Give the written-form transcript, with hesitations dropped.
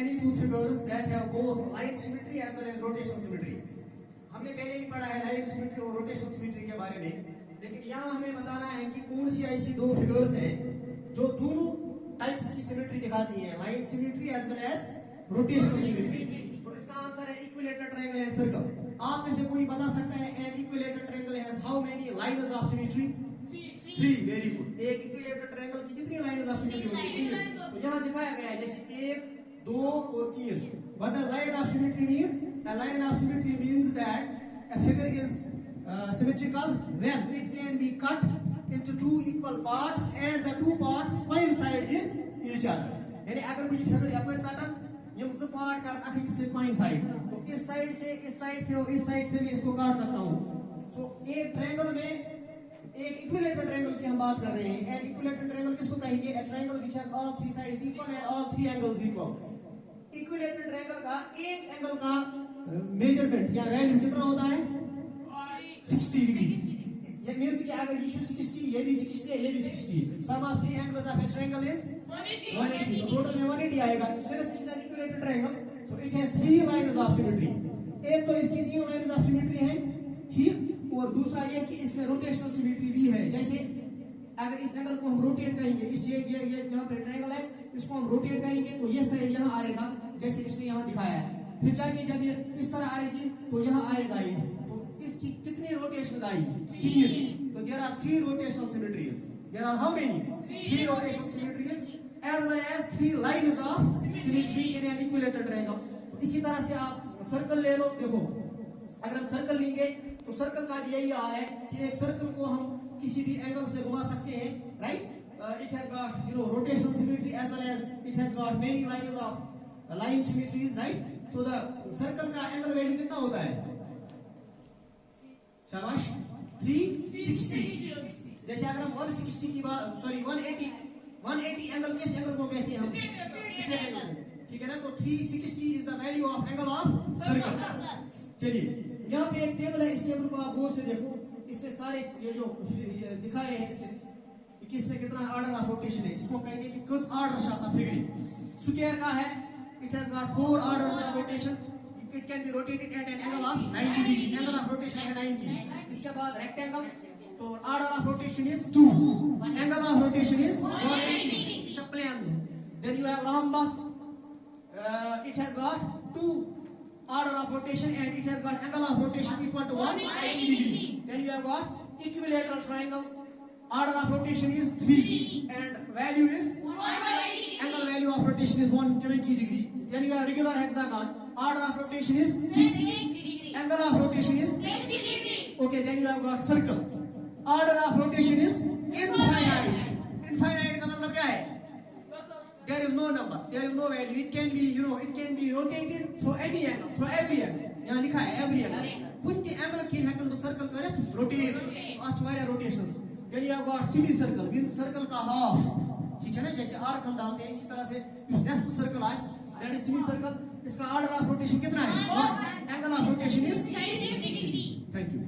any two figures that have both line symmetry as well as rotational symmetry. हमने पहले ही पढ़ा है line symmetry और रोटेशनल सिमेट्री के बारे में, लेकिन यहाँ हमें बताना है कि कौन सी ऐसी दो फिगर्स हैं जो दोनों टाइप्स की सिमेट्री दिखाती हैं, line symmetry as well as rotational symmetry. तो इसका आंसर है इक्विलेटरल ट्रायंगल एंड सर्कल. आप में से कोई बता सकता है N equilateral triangle has how many lines of symmetry? 3. Very good. एक इक्विलेटरल ट्रायंगल की कितनी लाइन्स ऑफ सिमेट्री होती है? तो यहाँ दिखाया गया है जैसे 1, 2 और 3. What does line of symmetry mean? A line of symmetry means that a figure is symmetrical when it can be cut into two equal parts and the two parts coincide in each other. यानी अगर कोई figure यपर चाटन यम से part कर आखिर से coincide, तो इस side से और इस साइड से भी इसको काट सकता हूँ. तो एक ट्रायंगल में एक इक्विलेटरल ट्रायंगल की हम बात कर रहे हैं. एंड इक्विलेटरल ट्रायंगल किसको कहेंगे? A triangle which has all three sides equal and all three angles equal. Equilateral triangle का एक एंगल का मेजरमेंट या वैल्यू कितना होता है? 60 डिग्री. ये मींस कि अगर ये 60, ये भी 60 है, ये भी 60, sum of three angles of a triangle is 180. तो टोटल में 180 आएगा. Since it is an equilateral triangle so it has three lines of symmetry. एक तो इसकी तीन लाइन्स ऑफ सिमेट्री हैं, ठीक, और दूसरा ये कि इसमें रोटेशनल सिमेट्री भी है. जैसे अगर इस एंगल को हम रोटेट करेंगे, इस ये यहाँ पे ट्रायंगल है, इसको हम रोटेट करेंगे तो ये साइड यहाँ आएगा जैसे इसने यहाँ दिखाया है. फिर जाके जब ये इस तरह आएगी तो यहाँ आएगा ये. तो इसकी कितनी रोटेशंस आएगी? 3. तो there are 3 rotational symmetries. There are how many? 3 rotational symmetries as well as 3 lines of symmetry in an equilateral triangle. तो इसी तरह से आप सर्कल ले लो. देखो अगर हम सर्कल लेंगे तो सर्कल का भी यही हाल है कि एक सर्कल को हम किसी भी एंगल से घुमा सकते हैं, right? It has got rotational symmetry as well as it has got many lines of line symmetries, right? So the circle का angle value कितना होता है? शाबाश, 360. जैसे अगर हम 160 की बात 180 एंगल किस एंगल को कहते हैं हम? Secant एंगल को, ठीक है ना? तो 360 is the value of angle of circle. चलिए यहाँ पे एक टेबल है, इस टेबल को आप गौर से देखो. इसमें सारे ये जो दिखाए हैं इसमें कितना ऑर्डर ऑफ रोटेशन है, जिसको कहेंगे कि कुछ ऑर्डर शासा फिगरी. स्क्वायर का है, it has got 4 orders of rotation. It can be rotated at an angle of 90 degree. Angle of rotation है 90. इसके बाद रेक्टेंगल, तो order of rotation is 2. Angle of rotation is 180. It's a plane. Then you have rhombus. It has got 2 order of rotation and it has got angle of rotation equal to 180 degree. Then you have got equilateral triangle. Order of rotation is 3 and value is 120. Angle value of rotation is 120 degree. Then you have regular hexagon. Order of rotation is 6. Angle of rotation is 60 degree. Okay, then you have got circle. Order of rotation is infinite. Infinite का मतलब क्या है? There is no number. There is no value. It can be, it can be rotated through any angle, through every angle. यहाँ लिखा है every angle. कुछ angle की हैकल को सर्कल करे रोटेट. आज वाले rotations. Then you have got semicircle, means circle का half. ठीक है ना? जैसे आर्क हम डालते हैं इसी तरह से rest circle is that is semicircle. इसका order of rotation कितना है? Angle of rotation is 60 degree. Thank you.